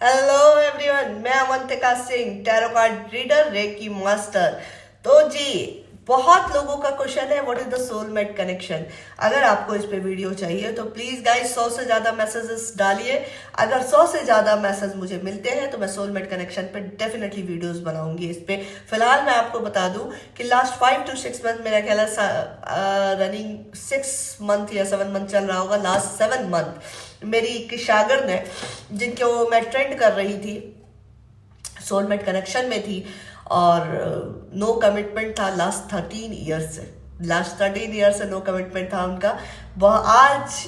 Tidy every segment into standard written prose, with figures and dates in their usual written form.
Hello everyone, मैं Avantika Singh, tarot card reader, reiki master. तो जी, बहुत लोगों का क्वेश्चन है what is the soulmate connection. अगर आपको इस पे वीडियो चाहिए तो प्लीज गाइस 100 से ज्यादा मैसेजेस डालिए। अगर 100 से ज्यादा मैसेज मुझे मिलते हैं तो मैं सोलमेट कनेक्शन पे डेफिनेटली वीडियोस बनाऊंगी इस पे। फिलहाल मैं आपको बता दूं कि लास्ट 5 to 6 मंथ, मेरा ख्याल है रनिंग 6 मंथ या 7 मंथ चल रहा होगा। लास्ट 7 मंथ मेरी एक शागिर्द है जिनको मैं ट्रेंड कर रही थी, सोलमेट कनेक्शन में थी, और नो कमिटमेंट था लास्ट 13 ईयर से। लास्ट 13 ईयर से नो कमिटमेंट था उनका। वह आज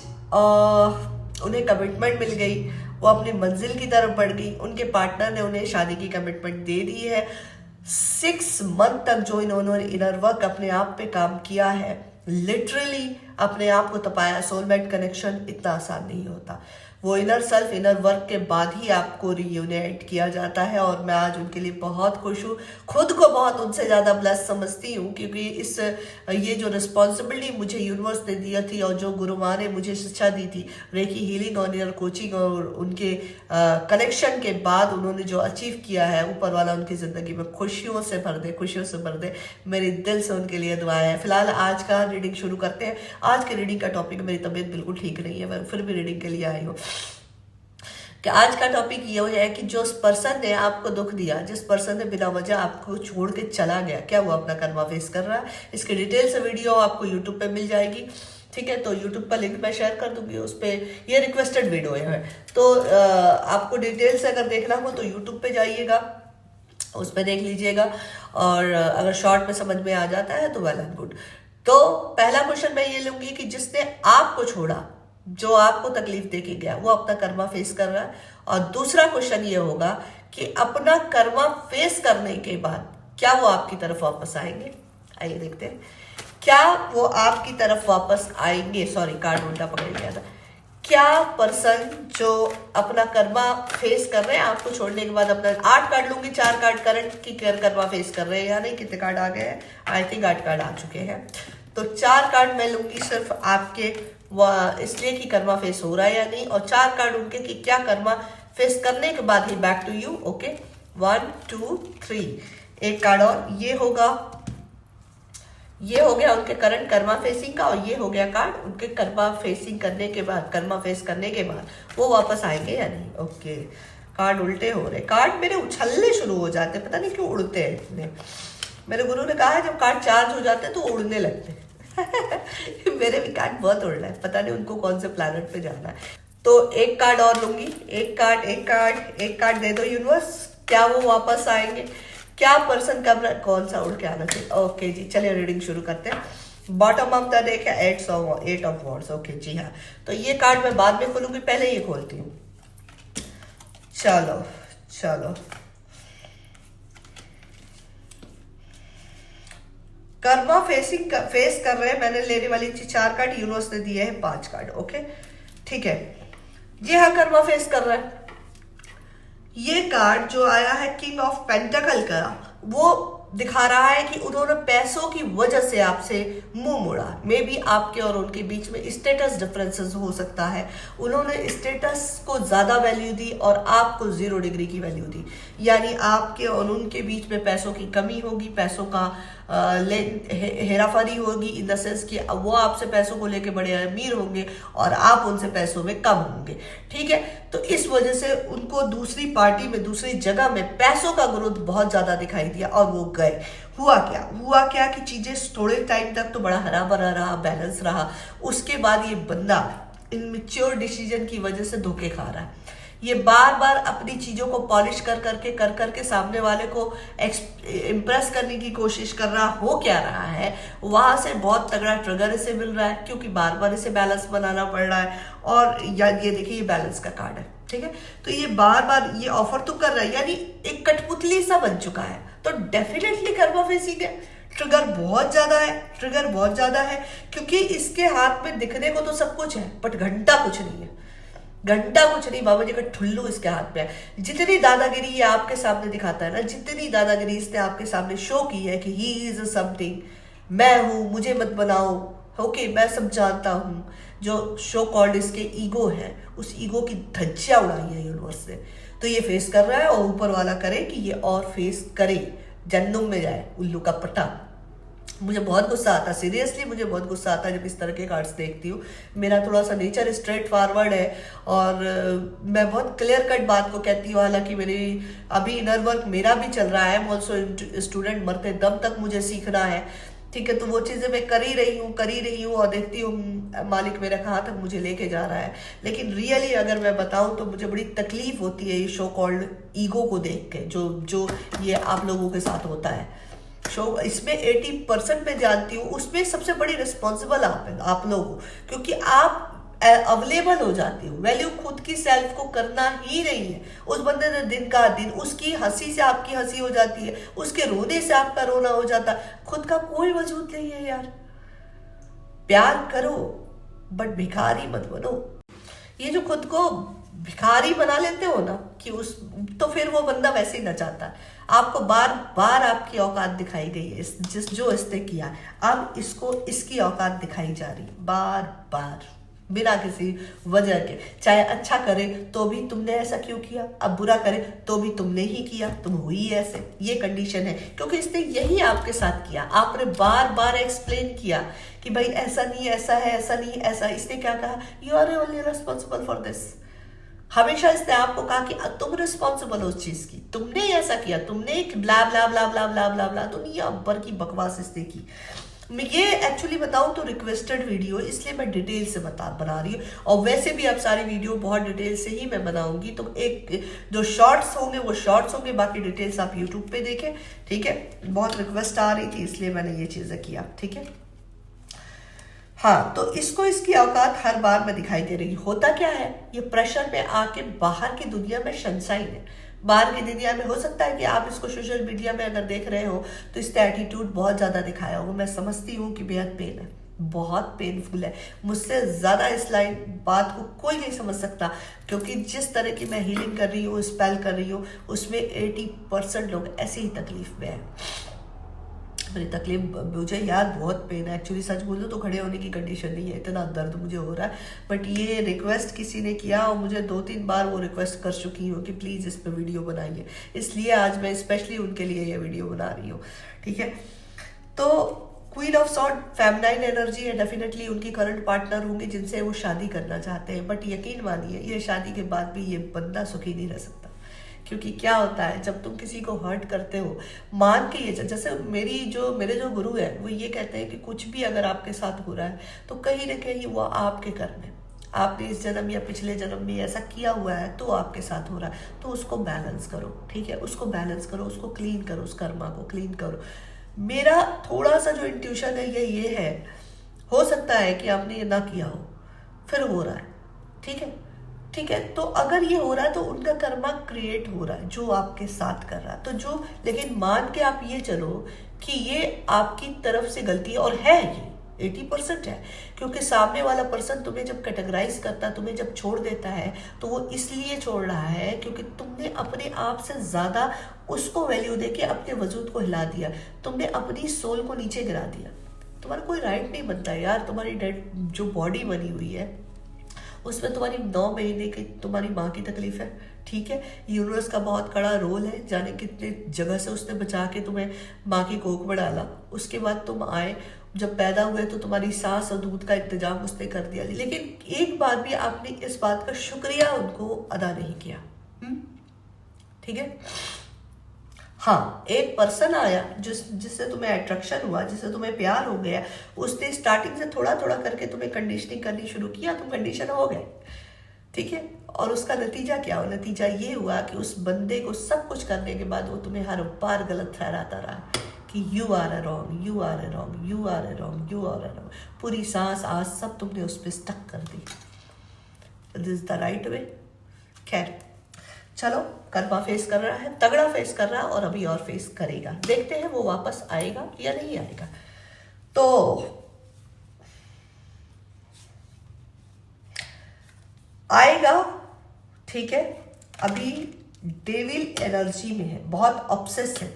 उन्हें कमिटमेंट मिल गई। वो अपनी मंजिल की तरफ बढ़ गई। उनके पार्टनर ने उन्हें शादी की कमिटमेंट दे दी है। 6 मंथ तक जो इन्होंने इनर वर्क अपने आप पे काम किया है, लिटरली अपने आप को तपाया। सोलमेट कनेक्शन इतना आसान नहीं होता। वो इनर सेल्फ, इनर वर्क के बाद ही आपको रियूनाइट किया जाता है। और मैं आज उनके लिए बहुत खुश हूँ, खुद को बहुत उनसे ज़्यादा ब्लेस समझती हूँ, क्योंकि ये जो रिस्पॉन्सिबिलिटी मुझे यूनिवर्स ने दी थी और जो गुरु माँ ने मुझे शिक्षा दी थी, रेकी हीलिंग और इनर कोचिंग और उनके कनेक्शन के बाद उन्होंने जो अचीव किया है, ऊपर वाला उनकी ज़िंदगी में खुशियों से भर दे, खुशियों से भर दे। मेरी दिल से उनके लिए दुआएं हैं। फिलहाल आज का रीडिंग शुरू करते हैं। आज के रीडिंग का टॉपिक, मेरी तबीयत बिल्कुल ठीक नहीं है, मैं फिर भी रीडिंग के लिए आई हूँ। कि आज का टॉपिक ये है कि जो पर्सन ने आपको दुख दिया, जिस पर्सन ने बिना वजह आपको छोड़ के चला गया, क्या वो अपना कर्मा फेस कर रहा है? इसकी डिटेल से वीडियो आपको यूट्यूब पे मिल जाएगी। ठीक है, तो यूट्यूब का लिंक मैं शेयर कर दूंगी उस पर। ये रिक्वेस्टेड वीडियो है, तो आपको डिटेल से अगर देखना हो तो यूट्यूब पे जाइएगा, उस पर देख लीजिएगा। और अगर शॉर्ट में समझ में आ जाता है तो वेल एंड गुड। तो पहला क्वेश्चन मैं ये लूंगी कि जिसने आपको छोड़ा, जो आपको तकलीफ देके गया, वो अपना कर्मा फेस कर रहा है। और दूसरा क्वेश्चन ये होगा कि अपना कर्मा फेस करने के बाद क्या वो आपकी तरफ वापस आएंगे? आइए देखते हैं, क्या वो आपकी तरफ वापस आएंगे। सॉरी, कार्ड उल्टा पकड़ लिया था। क्या पर्सन जो अपना कर्मा फेस कर रहे हैं आपको छोड़ने के बाद, अपना 8 कार्ड लूंगी, 4 कार्ड करंट की कर्मा फेस कर रहे हैं या नहीं, कितने कार्ड आ गए हैं? आई थिंक 8 कार्ड आ चुके हैं। तो 4 कार्ड मैं लूंगी सिर्फ आपके इसलिए कि कर्मा फेस हो रहा है या नहीं, और 4 कार्ड उनके कि क्या कर्मा फेस करने के बाद ही बैक टू यू। ओके, 1 2 3। एक कार्ड और, ये हो गया उनके करंट कर्मा फेसिंग का, और ये हो गया कार्ड उनके कर्मा फेसिंग करने के बाद, कर्मा फेस करने के बाद वो वापस आएंगे या नहीं। ओके, कार्ड उल्टे हो रहे, कार्ड मेरे उछलने शुरू हो जाते, पता नहीं क्यों उड़ते हैं इतने। मेरे गुरु ने कहा है जब कार्ड चार्ज हो जाते हैं तो उड़ने लगते हैं। मेरे भी कार्ड बहुत उड़ रहा है, पता नहीं उनको कौन से प्लैनेट पे जाना है। तो एक कार्ड और लूंगी, एक कार्ड दे दो यूनिवर्स, क्या वो वापस आएंगे? क्या पर्सन कब, कौन सा उड़ के आना चाहिए? ओके जी, चलिए रीडिंग शुरू करते हैं। बॉटम ऑफ द डेक है 8 ऑफ वॉर्ड्स। ओके जी हाँ, तो ये कार्ड मैं बाद में खोलूंगी, पहले ये खोलती हूँ। चलो चलो, कर्मा फेस कर रहे हैं। मैंने लेने वाली 4 कार्ड, यूनिवर्स ने दिए हैं 5 कार्ड। ओके ठीक है जी हाँ, कर्मा फेस कर रहे हैं। ये कार्ड जो आया है किंग ऑफ पेंटाकल का, वो दिखा रहा है कि उन्होंने पैसों की वजह से आपसे मुंह मोड़ा। मे बी आपके और उनके बीच में स्टेटस डिफरेंसेस हो सकता है। उन्होंने स्टेटस को ज्यादा वैल्यू दी और आपको 0 डिग्री की वैल्यू दी। यानी आपके और उनके बीच में पैसों की कमी होगी, पैसों का हेराफेरी होगी, इन द सेंस कि वो आपसे पैसों को लेके बड़े अमीर होंगे और आप उनसे पैसों में कम होंगे। ठीक है, तो इस वजह से उनको दूसरी पार्टी में, दूसरी जगह में पैसों का ग्रोथ बहुत ज्यादा दिखाई दिया और वो गए। हुआ क्या कि चीजें थोड़े टाइम तक तो बड़ा हरा भरा रहा, बैलेंस रहा। उसके बाद ये बंदा इनमेच्योर डिसीजन की वजह से धोखे खा रहा है। ये बार बार अपनी चीजों को पॉलिश कर करके सामने वाले को इम्प्रेस करने की कोशिश कर रहा हो। क्या रहा है, वहां से बहुत तगड़ा ट्रिगर इसे मिल रहा है, क्योंकि बार बार इसे बैलेंस बनाना पड़ रहा है। और ये देखिए, ये बैलेंस का कार्ड है। ठीक है, तो ये बार बार ये ऑफर तो कर रहा है, यानी एक कठपुतली सा बन चुका है। तो डेफिनेटली कर्मा फेसिंग है। ट्रिगर बहुत ज्यादा है, क्योंकि इसके हाथ में दिखने को तो सब कुछ है, बट घंटा कुछ नहीं है। बाबा जी का ठुल्लू इसके हाथ में है। जितनी दादागिरी ये आपके सामने दिखाता है ना, जितनी दादागिरी इसने आपके सामने शो की है कि ही इज समथिंग, मैं हूं, मुझे मत बनाओ, ओके मैं सब जानता हूं, जो शो कॉल्ड इसके ईगो है, उस ईगो की धज्जियां उड़ाई है यूनिवर्स यूनिवर्स से। तो ये फेस कर रहा है और ऊपर वाला करे कि ये और फेस करे, जन्नुम में जाए उल्लू का पट्टा। मुझे बहुत गुस्सा आता, सीरियसली मुझे बहुत गुस्सा आता है जब इस तरह के कार्ड्स देखती हूँ। मेरा थोड़ा सा नेचर स्ट्रेट फॉरवर्ड है और मैं बहुत क्लियर कट बात को कहती हूँ। हालांकि मेरी अभी इनर वर्क मेरा भी चल रहा है, ऑल्सो स्टूडेंट, मरते दम तक मुझे सीखना है, ठीक है। तो वो चीज़ें मैं कर ही रही हूँ और देखती हूँ मालिक मेरा कहाँ तक मुझे लेके जा रहा है। लेकिन रियली अगर मैं बताऊँ तो मुझे बड़ी तकलीफ होती है ये शो कॉल्ड ईगो को देख के, जो ये आप लोगों के साथ होता है। शो इसमें 80% मैं जानती हूँ, उसमें सबसे बड़ी रिस्पॉन्सिबल आप लोग हो, क्योंकि आप अवेलेबल हो जाती हो। वैल्यू खुद की सेल्फ को करना ही नहीं है। उस बंदे ने दिन का दिन, उसकी हंसी से आपकी हंसी हो जाती है, उसके रोने से आपका रोना हो जाता है। खुद का कोई वजूद नहीं है यार। प्यार करो बट भिखारी मत बनो। ये जो खुद को भिखारी बना लेते हो ना कि उस, तो फिर वो बंदा वैसे ही न चाहता है। आपको बार बार आपकी औकात दिखाई गई है, जो इसने किया, अब इसको इसकी औकात दिखाई जा रही बार बार बिना किसी वजह के। चाहे अच्छा करे तो भी तुमने ऐसा क्यों किया, अब बुरा करे तो भी तुमने ही किया, तुम हुई ऐसे। ये कंडीशन है क्योंकि इसने यही आपके साथ किया। आपने बार बार एक्सप्लेन किया कि भाई ऐसा नहीं, ऐसा है, ऐसा नहीं, ऐसा। इसने क्या कहा, you are only responsible for this. हमेशा इसने आपको कहा कि तुम रिस्पॉन्सिबल हो उस चीज की, तुमने ऐसा किया, तुमने ब्ला ब्ला ब्ला ब्ला ब्ला ब्ला ब्ला, दुनिया भर की बकवास इसने की। मैं ये एक्चुअली बताऊं तो रिक्वेस्टेड वीडियो, इसलिए मैं डिटेल से बना रही हूँ। और वैसे भी अब सारी वीडियो बहुत डिटेल से ही मैं बनाऊंगी। तो एक जो शॉर्ट्स होंगे वो शॉर्ट्स होंगे, बाकी डिटेल्स आप यूट्यूब पे देखें, ठीक है। बहुत रिक्वेस्ट आ रही थी इसलिए मैंने ये चीजें किया, ठीक है। हाँ, तो इसको इसकी औकात हर बार में दिखाई दे रही। होता क्या है, ये प्रेशर में आके बाहर की दुनिया में सनशाइन है। बाहर की दुनिया में हो सकता है कि आप इसको सोशल मीडिया में अगर देख रहे हो तो इसका एटीट्यूड बहुत ज्यादा दिखाया होगा। मैं समझती हूँ कि बेहद पेन है, बहुत पेनफुल है। मुझसे ज्यादा इस लाइन बात को कोई नहीं समझ सकता, क्योंकि जिस तरह की मैं हीलिंग कर रही हूँ, स्पेल कर रही हूँ, उसमें 80% लोग ऐसी ही तकलीफ में है। मेरी तकलीफ मुझे यार बहुत पेन है, एक्चुअली सच बोलूं तो खड़े होने की कंडीशन नहीं है, इतना दर्द मुझे हो रहा है। बट ये रिक्वेस्ट किसी ने किया और मुझे 2-3 बार वो रिक्वेस्ट कर चुकी हूँ कि प्लीज इस पे वीडियो बनाइए, इसलिए आज मैं स्पेशली उनके लिए ये वीडियो बना रही हूँ, ठीक है। तो queen of sword feminine energy है, डेफिनेटली उनकी करंट पार्टनर होंगे जिनसे वो शादी करना चाहते हैं। बट यकीन मानिए ये शादी के बाद भी ये बंदा सुखी नहीं रह सकता, क्योंकि क्या होता है जब तुम किसी को हर्ट करते हो, मान के ये, जैसे मेरे जो गुरु है वो ये कहते हैं कि कुछ भी अगर आपके साथ हो रहा है तो कहीं ना कहीं वो आपके कर्म है। आपने इस जन्म या पिछले जन्म में ऐसा किया हुआ है तो आपके साथ हो रहा है। तो उसको बैलेंस करो, ठीक है, उसको बैलेंस करो, उसको क्लीन करो, उस कर्मा को क्लीन करो। मेरा थोड़ा सा जो इंट्यूशन है ये है, हो सकता है कि आपने ये ना किया हो, फिर हो रहा है, ठीक है, ठीक है। तो अगर ये हो रहा है तो उनका कर्मा क्रिएट हो रहा है जो आपके साथ कर रहा है, तो जो, लेकिन मान के आप ये चलो कि ये आपकी तरफ से गलती है, और है ये 80% है, क्योंकि सामने वाला पर्सन तुम्हें जब कैटेगराइज करता है, तुम्हें जब छोड़ देता है, तो वो इसलिए छोड़ रहा है क्योंकि तुमने अपने आप से ज्यादा उसको वैल्यू देके अपने वजूद को हिला दिया, तुमने अपनी सोल को नीचे गिरा दिया। तुम्हारा कोई राइट नहीं बनता यार, तुम्हारी डेड जो बॉडी बनी हुई है उसमें तुम्हारी 9 महीने की तुम्हारी माँ की तकलीफ है, ठीक है। यूनिवर्स का बहुत कड़ा रोल है, जाने कितने जगह से उसने बचा के तुम्हें माँ की कोख में डाला। उसके बाद तुम आए, जब पैदा हुए तो तुम्हारी सांस और दूध का इंतजाम उसने कर दिया, लेकिन एक बार भी आपने इस बात का शुक्रिया उनको अदा नहीं किया, ठीक है। हाँ, एक पर्सन आया जिससे तुम्हें अट्रैक्शन हुआ, जिससे तुम्हें प्यार हो गया, उसने स्टार्टिंग से थोड़ा थोड़ा करके तुम्हें कंडीशनिंग करनी शुरू किया, तुम कंडीशन हो गए, ठीक है। और उसका नतीजा क्या हुआ, नतीजा ये हुआ कि उस बंदे को सब कुछ करने के बाद वो तुम्हें हर बार गलत ठहराता रहा कि you are a wrong, you are a wrong, you are a wrong, you are a wrong. पूरी सांस आज सब तुमने उस पर स्टक कर दी। This is the right way. खैर चलो, कर्मा फेस कर रहा है, तगड़ा फेस कर रहा है, और अभी और फेस करेगा। देखते हैं वो वापस आएगा या नहीं आएगा। तो आएगा, ठीक है। अभी डेविल एनर्जी में है, बहुत ऑब्सेस है।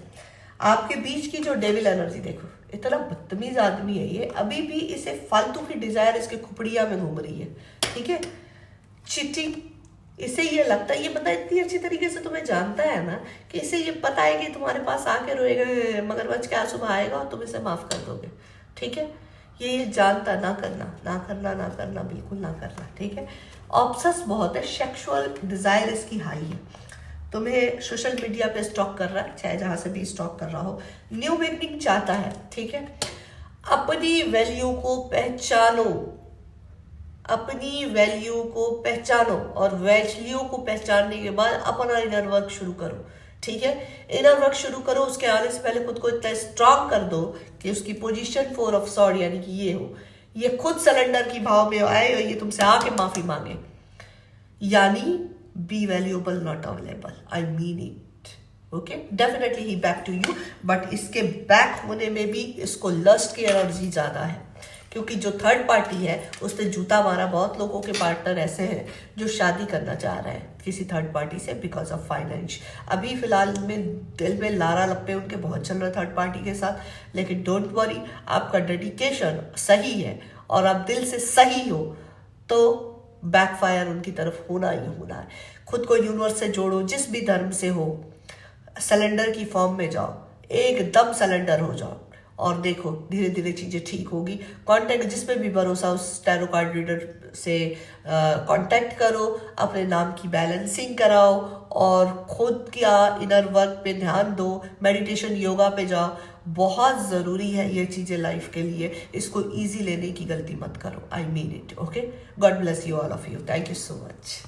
आपके बीच की जो डेविल एनर्जी देखो, इतना बदतमीज आदमी है ये, अभी भी इसे फालतू की डिजायर इसके खुपड़िया में घूम रही है, ठीक है। चीटिंग, इसे ये लगता है, ये बंदा इतनी अच्छी तरीके से तुम्हें जानता है ना कि इसे ये पता है कि तुम्हारे पास आके रोएगा, मगरमच्छ के आंसू बहाएगा और तुम इसे माफ कर दोगे, ठीक है। ये जानता, ना करना ना करना ना करना, बिल्कुल ना करना, ठीक है। ऑब्सेस बहुत है, सेक्सुअल डिजायर इसकी हाई है, तुम्हें सोशल मीडिया पे स्टॉक कर रहा है, चाहे जहां से भी स्टॉक कर रहा हो। न्यू बिगनिंग चाहता है, ठीक है। अपनी वैल्यू को पहचानो, अपनी वैल्यू को पहचानो, और वैल्यू को पहचानने के बाद अपना इनर वर्क शुरू करो, ठीक है। इनर वर्क शुरू करो, उसके आने से पहले खुद को इतना स्ट्रांग कर दो कि उसकी पोजीशन 4 ऑफ सॉर्ड यानी कि ये हो, ये खुद सरेंडर की भाव में आए और ये तुमसे आके माफी मांगे, यानी be valuable not available, I mean it, okay. Definitely ही बैक टू यू, बट इसके बैक होने में भी इसको लस्ट की एनर्जी ज्यादा है, क्योंकि जो थर्ड पार्टी है उसने जूता मारा। बहुत लोगों के पार्टनर ऐसे हैं जो शादी करना चाह रहे हैं किसी थर्ड पार्टी से बिकॉज ऑफ फाइनेंस। अभी फिलहाल में दिल में लारा लप्पे उनके बहुत चल रहे थर्ड पार्टी के साथ, लेकिन डोंट वरी, आपका डेडिकेशन सही है और आप दिल से सही हो तो बैकफायर उनकी तरफ होना ही होना है। खुद को यूनिवर्स से जोड़ो, जिस भी धर्म से हो, सिलेंडर की फॉर्म में जाओ, एकदम सिलेंडर हो जाओ और देखो धीरे धीरे चीजें ठीक होगी। कांटेक्ट, जिस पे भी भरोसा उस टैरो कार्ड रीडर से कांटेक्ट करो, अपने नाम की बैलेंसिंग कराओ और खुद का इनर वर्क पे ध्यान दो, मेडिटेशन योगा पे जाओ, बहुत जरूरी है ये चीजें लाइफ के लिए। इसको इजी लेने की गलती मत करो, आई mean it, okay. God bless you all of you, thank you so much.